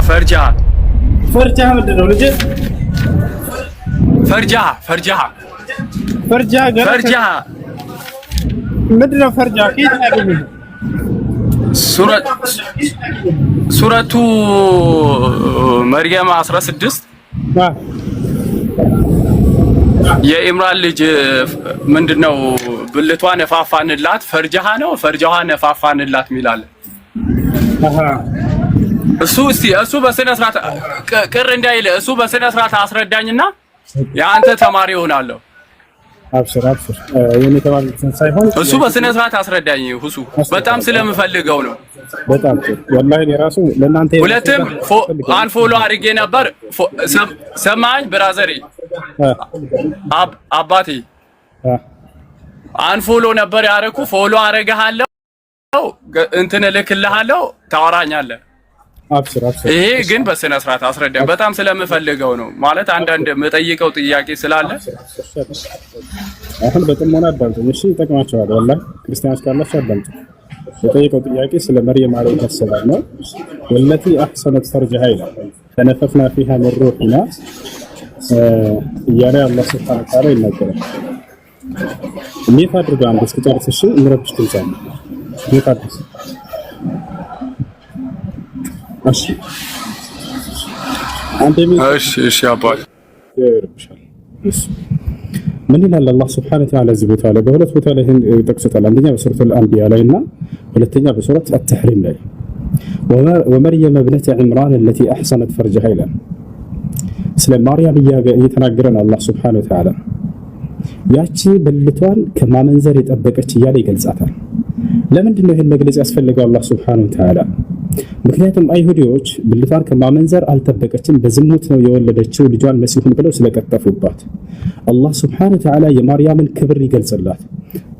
فرجها فرجها ምንድነው ልጅ فرجها ምንድነው فرجها كيف ያገኘው ሱረቱ መርየም 16 የኢምራን ልጅ ምንድነው ብልቷን ነፋፋንላት ፈርጃሃ ነፋፋንላት ሚላል እሱ በስነ ስርዓት ቅር እንዳይል እሱ በስነ ስርዓት አስረዳኝና ያንተ ተማሪ ሆናለሁ አብሽር የኔ ተማሪ ሳይሆን እሱ በስነ ስርዓት አስረዳኝ ሁሱ በጣም ስለምፈልገው ነው በጣም ወላሂ የራሱ ለናንተ ሁለቱም አንፎሎ አድርጌ ነበር ሰማኝ ብራዘሪ አባቴ አንፎሎ ነበር ያረኩ ፎሎ አረጋለሁ እንትን ልክልሃለሁ ታወራኛለህ አብሽር ይሄ ግን በስነ ስርዓት አስረዳኝ በጣም ስለምፈልገው ነው ማለት አንዳንድ መጠይቀው ጥያቄ ስላለ አሁን በጥሞና አዳምጡ እሺ ይጠቅማችኋል ወላሂ ክርስቲያኖች ካላችሁ አዳምጡ የጠየቀው ጥያቄ ስለ መርየም አለይሃ ሰላም ነው ወለቲ አህሰነት ፈርጀሃ ይላል ተነፈፍና فيها من روحنا እያለ አላህ ሱብሓነሁ ወተዓላ ይናገራል እንዴት አድርጋ አንድ እስከጨርስ እሺ ምረብሽ ትንሳለ እንዴት አድርጋ እሺ እሺ አባይ ይርብሻል ምን ይላል አላህ ሱብሓነሁ ወተዓላ እዚህ ቦታ ላይ በሁለት ቦታ ላይ ይጠቅሱታል አንደኛ በሱረቱ አልአንቢያ ላይ እና ሁለተኛ በሱረቱ አት-ተሕሪም ላይ ወመርየም ابنة عمران التي احصنت فرجها ይላል ስለ ማርያም እየተናገረን አላህ ሱብሓነሁ ወተዓላ ያቺ ብልቷን ከማመንዘር የጠበቀች እያለ ይገልጻታል ለምንድን ነው ይሄን መግለጽ ያስፈልገው አላህ ሱብሓነሁ ወተዓላ ምክንያቱም አይሁዲዎች ብልቷን ከማመንዘር አልጠበቀችም በዝሙት ነው የወለደችው ልጇን መሲሁን ብለው ስለቀጠፉባት አላህ ሱብሓነሁ ወተዓላ የማርያምን ክብር ይገልጽላት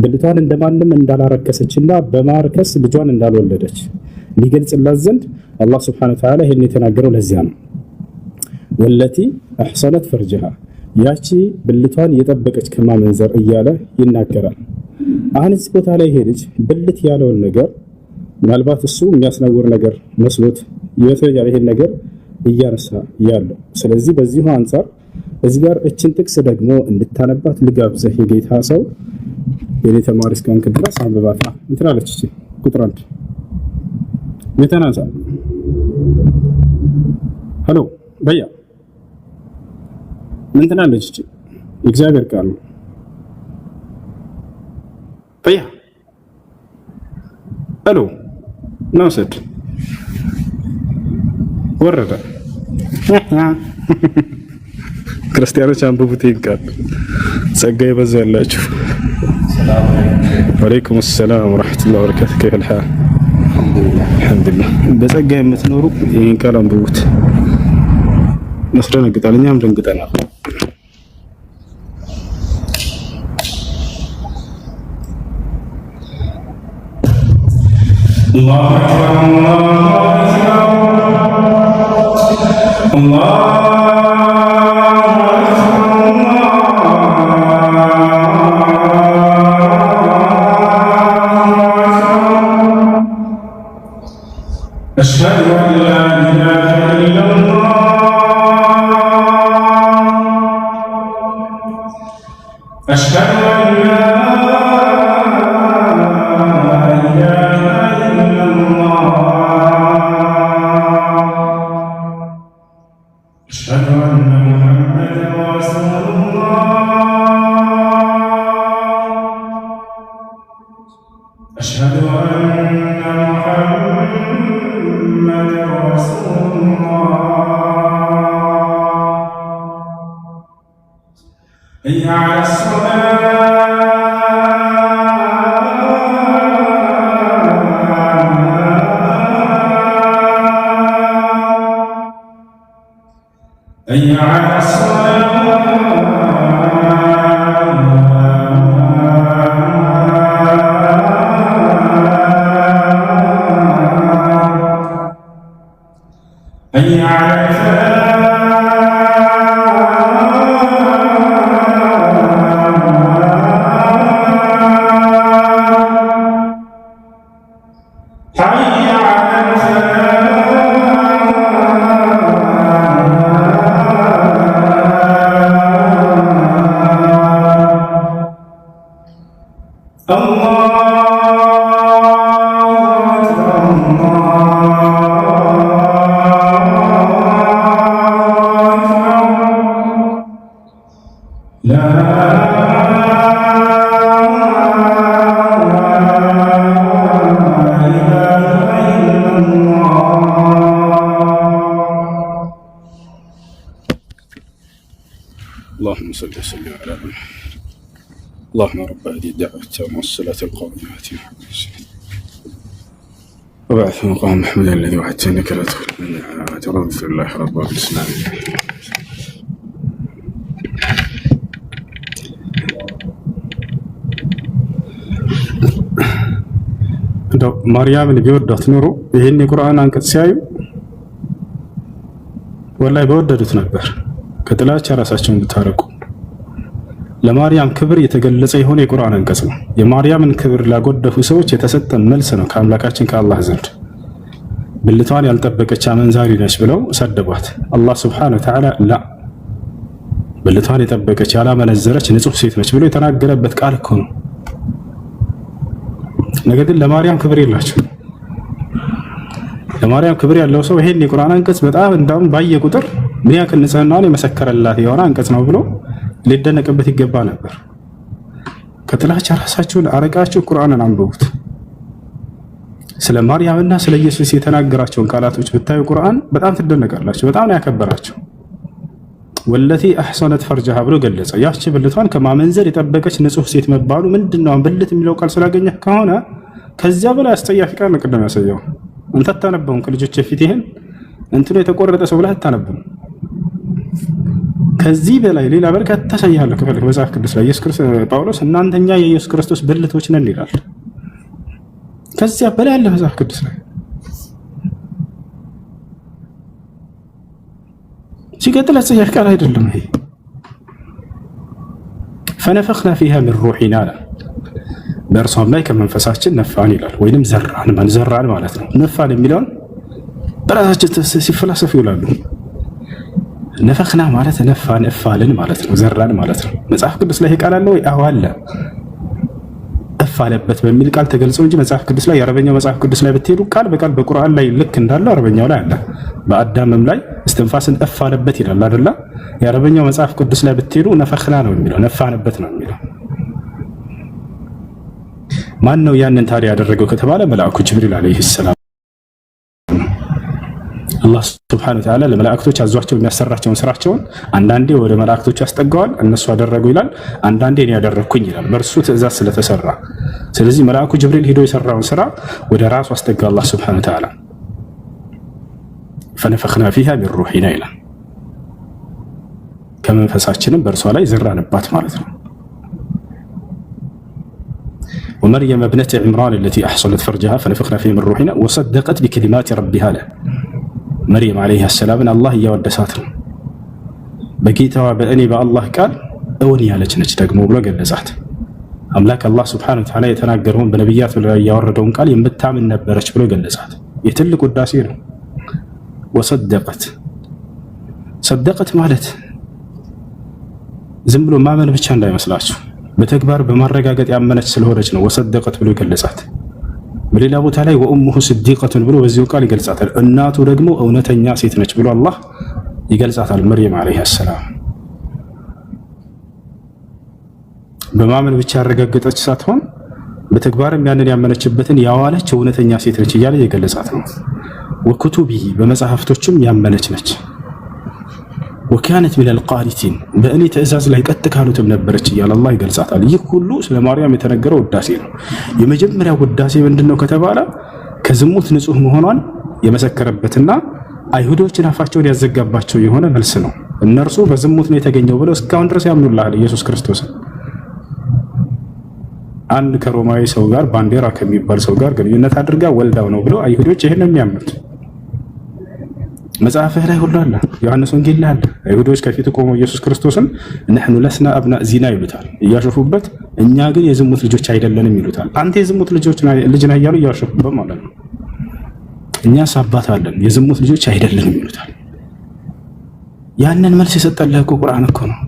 ብልቷን እንደማንም እንዳላረከሰችና በማርከስ ልጇን እንዳልወለደች ሊገልጽላት ዘንድ አላህ ሱብሓነሁ ወተዓላ ይሄን የተናገረው ለዚያ ነው ወለቲ አህሰነት ፈርጀሃ ያቺ ብልቷን የጠበቀች ከማመንዘር እያለ ይናገራል አሁን እዚህ ቦታ ላይ ሄደች ብልት ያለውን ነገር ምናልባት እሱ የሚያስነውር ነገር መስሎት ይወሰጃል ይሄን ነገር እያነሳ ያለው ስለዚህ በዚሁ አንፃር እዚህ ጋር እችን ጥቅስ ደግሞ እንድታነባት ልጋብዘህ የጌታ ሰው የኔ ተማሪ እስከሆንክ ድረስ አንብባታ እንትን አለች እቺ ቁጥር 1 የተናሳ ሄሎ በያ ምን ትላለች እቺ እግዚአብሔር ቃል ነው በያ ሄሎ ናውሰድ ወረደ ክርስቲያኖች አንብቡት ይንቃል ጸጋ ይበዛላችሁ ወአለይኩም ሰላም ወራህመቱላሂ ወበረካቱሁ كيف الحال الحمد لله በጸጋ የምትኖሩ ይሄን ቃል አንብቡት መስደነግጣል እኛም ደንግጠናል الله أكبر الله أشهد أن لا إله إلا الله أشهد أن لا اللهم صل وسلم على محمد. اللهم رب هذه الدعوة التامة والصلاة القائمة وبعث مقام محمد الذي وعدته إنك لا تخلف الميعاد. رضي الله رب الإسلام. እንደው ማርያምን ቢወዷት ኖሮ ይሄን የቁርአን አንቀጽ ሲያዩ ወላሂ በወደዱት ነበር። ከጥላቻ ራሳቸውን ብታረቁ። ለማርያም ክብር የተገለጸ የሆነ የቁርአን አንቀጽ ነው። የማርያምን ክብር ላጎደፉ ሰዎች የተሰጠ መልስ ነው ከአምላካችን ከአላህ ዘንድ። ብልቷን ያልጠበቀች አመንዛሪ ነች ብለው ሰደቧት። አላህ ሱብሓነሁ ወተዓላ ላ ብልቷን የጠበቀች ያላመነዘረች ንጹህ ሴት ነች ብሎ የተናገረበት ቃል እኮ ነው። ነገር ግን ለማርያም ክብር የላቸው። ለማርያም ክብር ያለው ሰው ይሄን የቁርአን አንቀጽ በጣም እንዳውም ባየ ቁጥር ምን ያክል ንጽህናዋን የመሰከረላት የሆነ አንቀጽ ነው ብሎ ሊደነቅበት ይገባ ነበር። ከጥላቻ ራሳችሁን አረቃችሁ ቁርአንን አንብቡት። ስለ ማርያምና ስለ ኢየሱስ የተናገራቸውን ቃላቶች ብታዩ ቁርአን በጣም ትደነቃላችሁ። በጣም ነው ያከበራቸው። ወለቲ አህሰነት ፈርጀሃ ብሎ ገለጸ። ያቺ ብልቷን ከማመንዘር የጠበቀች ንጹህ ሴት መባሉ ምንድነው? ብልት የሚለው ቃል ስላገኘህ ከሆነ ከዚያ በላይ አስጠያፊ ቃል ነው ቅድም ያሳየው። አንተ አታነበውም ከልጆች ፊት ይሄን እንትኑ የተቆረጠ ሰው ብለህ አታነበውም። ከዚህ በላይ ሌላ በርካታ ታሳያለህ ከፈለክ መጽሐፍ ቅዱስ ላይ ኢየሱስ ክርስቶስ ጳውሎስ እናንተኛ የኢየሱስ ክርስቶስ ብልቶች ነን ይላል። ከዚያ በላይ ያለ መጽሐፍ ቅዱስ ላይ ሲቀጥል አጸያፊ ቃል አይደለም ይሄ። ፈነፈኽና ፊሃ ሚን ሩሒና በእርሷም ላይ ከመንፈሳችን ነፋን ይላል። ወይንም ዘራን ማለት ነው። ነፋን የሚለውን በራሳቸው ሲፈላሰፉ ይውላሉ። ነፈኽና ማለት ነፋን እፋልን ማለት ነው። ዘራን ማለት ነው። መጽሐፍ ቅዱስ ላይ ቃል አለ ወይ? አዎ አለ። እፋለበት በሚል ቃል ተገልጾ እንጂ መጽሐፍ ቅዱስ ላይ የአረበኛው መጽሐፍ ቅዱስ ላይ ብትሄዱ ቃል በቃል በቁርአን ላይ ልክ እንዳለው አረበኛው ላይ አለ። በአዳምም ላይ እስትንፋስን እፋለበት ይላል አይደለ? የአረበኛው መጽሐፍ ቅዱስ ላይ ብትሄዱ ነፈኽና ነው የሚለው፣ ነፋንበት ነው የሚለው። ማን ነው ያንን ታዲያ ያደረገው ከተባለ መልአኩ ጅብሪል አለይሂ ሰላም። አላህ ሱብሓነሁ ወተዓላ ለመላእክቶች አዟቸው የሚያሰራቸውን ስራቸውን አንዳንዴ ወደ መላእክቶች ያስጠጋዋል፣ እነሱ አደረጉ ይላል። አንዳንዴ እኔ ያደረኩኝ ይላል፣ በእርሱ ትእዛዝ ስለተሰራ። ስለዚህ መልአኩ ጅብሪል ሄዶ የሰራውን ስራ ወደ ራሱ አስጠጋ አላህ ሱብሓነሁ ወተዓላ። ፈነፈኽና ፊሃ ሚን ሩሒና ይላል። ከመንፈሳችንም በእርሷ ላይ ዘራንባት ማለት ነው። ومريم ابنة عمران التي أحصنت فرجها فنفخنا فيه من روحنا وصدقت بكلمات ربها له مريم عليها السلام الله يودساتنا بقيتها بأني بالله قال أوني على جنج ደግሞ ብሎ ገለጻት። አምላክ አላህ ሱብሓነሁ ወተዓላ የተናገረውን በነብያት ላይ ያወረደውን ቃል የምታምን ነበረች ብሎ ገለጻት። የትልቅ ውዳሴ ነው። ወሰደቀት ማለት ዝም ብሎ ማመን ብቻ እንዳይመስላችሁ በተግባር በማረጋገጥ ያመነች ስለሆነች ነው ወሰደቀት ብሎ ይገልጻት። በሌላ ቦታ ላይ ወኡሙሁ ስዲቀቱን ብሎ በዚሁ ቃል ይገልጻታል። እናቱ ደግሞ እውነተኛ ሴት ነች ብሎ አላህ ይገልጻታል። መርየም አለይሃ ሰላም በማመን ብቻ ያረጋገጠች ሳትሆን በተግባርም ያንን ያመነችበትን ያዋለች እውነተኛ ሴት ነች እያለ የገለጻት ነው። ወኩቱቢሂ በመጽሐፍቶችም ያመነች ነች። ወካነት ሚነል ቃኒቲን በእኔ ትእዛዝ ላይ ቀጥ ካሉትም ነበረች እያለ አላህ ይገልጻታል። ይህ ሁሉ ስለ ማርያም የተነገረው ውዳሴ ነው። የመጀመሪያው ውዳሴ ምንድነው ከተባለ ከዝሙት ንጹህ መሆኗን የመሰከረበትና አይሁዶችን አፋቸውን ያዘጋባቸው የሆነ መልስ ነው። እነርሱ በዝሙት ነው የተገኘው ብለው እስካሁን ድረስ ያምኑልሃል ኢየሱስ ክርስቶስን። አንድ ከሮማዊ ሰው ጋር ባንዴራ ከሚባል ሰው ጋር ግንኙነት አድርጋ ወልዳው ነው ብለው አይሁዶች ይሄን ነው የሚያምኑት። መጽሐፍህ ላይ ሁሉ አለ፣ ዮሐንስ ወንጌል ላይ አለ። አይሁዶች ከፊት ቆመው ኢየሱስ ክርስቶስን ነህኑ ለስና አብና ዚና ይሉታል እያሾፉበት፣ እኛ ግን የዝሙት ልጆች አይደለንም ይሉታል። አንተ የዝሙት ልጅ ነህ እያሉ እያሾፉበት ማለት ነው። እኛስ አባት አለን የዝሙት ልጆች አይደለንም ይሉታል። ያንን መልስ የሰጠልህ እኮ ቁርአን እኮ ነው።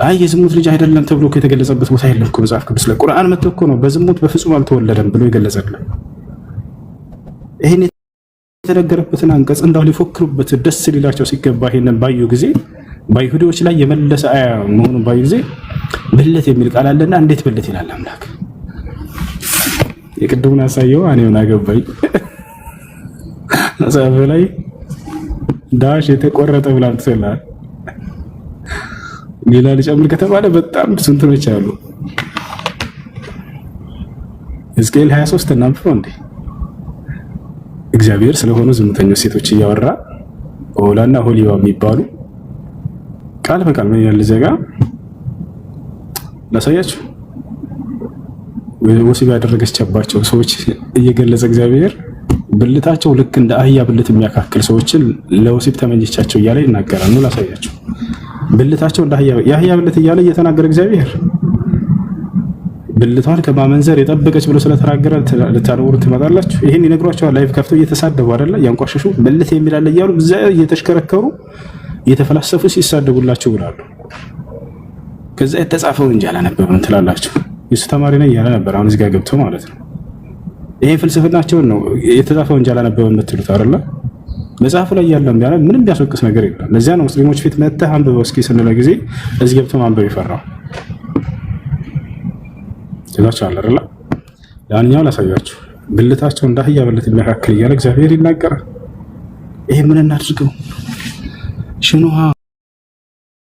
አይ የዝሙት ልጅ አይደለም ተብሎ የተገለጸበት ቦታ የለም እኮ መጽሐፍ ቅዱስ ላይ። ቁርአን መጥቶ እኮ ነው በዝሙት በፍጹም አልተወለደም ብሎ የገለጸልህ። ይሄን የተነገረበትን አንቀጽ እንዳው ሊፎክሩበት ደስ ሊላቸው ሲገባ ይሄንን ባዩ ጊዜ በአይሁዶች ላይ የመለሰ አያ መሆኑን ባዩ ጊዜ ብልት የሚል ቃል አለና እንዴት ብልት ይላል አምላክ? የቅድሙን አሳየው እኔውን አገባኝ። መጽሐፍ ላይ ዳሽ የተቆረጠ ብላም ትሰላል ሌላ ልጨምር ከተባለ በጣም ብዙ እንትኖች አሉ። ሕዝቅኤል 23 እናንብበው እንዴ። እግዚአብሔር ስለሆኑ ዝሙተኞች ሴቶች እያወራ ኦላና ሆሊዋ የሚባሉ ቃል በቃል ምን ያህል ዘጋ ላሳያችሁ። ወሲብ ያደረገችባቸው ሰዎች እየገለጸ እግዚአብሔር ብልታቸው ልክ እንደ አህያ ብልት የሚያካክል ሰዎችን ለወሲብ ተመኘቻቸው እያለ ይናገራል። ነው ላሳያችሁ። ብልታቸው እንደ አህያ ብልት እያለ እየተናገረ እግዚአብሔር ብልቷን ከማመንዘር የጠበቀች ብሎ ስለተናገረ ልታነውሩ ትመጣላችሁ። ይሄን ይነግሯቸዋል። ላይቭ ከፍተው እየተሳደቡ አይደለ ያንቋሸሹ ብልት የሚላለ እያሉ ብዛ እየተሽከረከሩ እየተፈላሰፉ ሲሳደቡላችሁ ብላሉ። ከዛ የተጻፈው እንጂ አላነበብም ትላላችሁ። የሱ ተማሪ ነኝ ያለ ነበር። አሁን እዚህ ጋር ገብቶ ማለት ነው። ይሄን ፍልስፍናቸውን ነው የተጻፈው እንጂ አላነበብም የምትሉት አይደለ? መጽሐፉ ላይ ያለው ያለ ምንም ቢያስወቅስ ነገር የለም። ለዚያ ነው ሙስሊሞች ፊት መተህ አንብበው እስኪ ስንለ ጊዜ እዚህ ገብቶ ማንበብ ይፈራው ስለዚህ አይደለ? ያንኛው ላሳያችሁ። ብልታቸው እንደ አህያ ብልት የሚያካክል እያለ እግዚአብሔር ይናገራል። ይሄ ምን እናድርገው? ሽኑሃ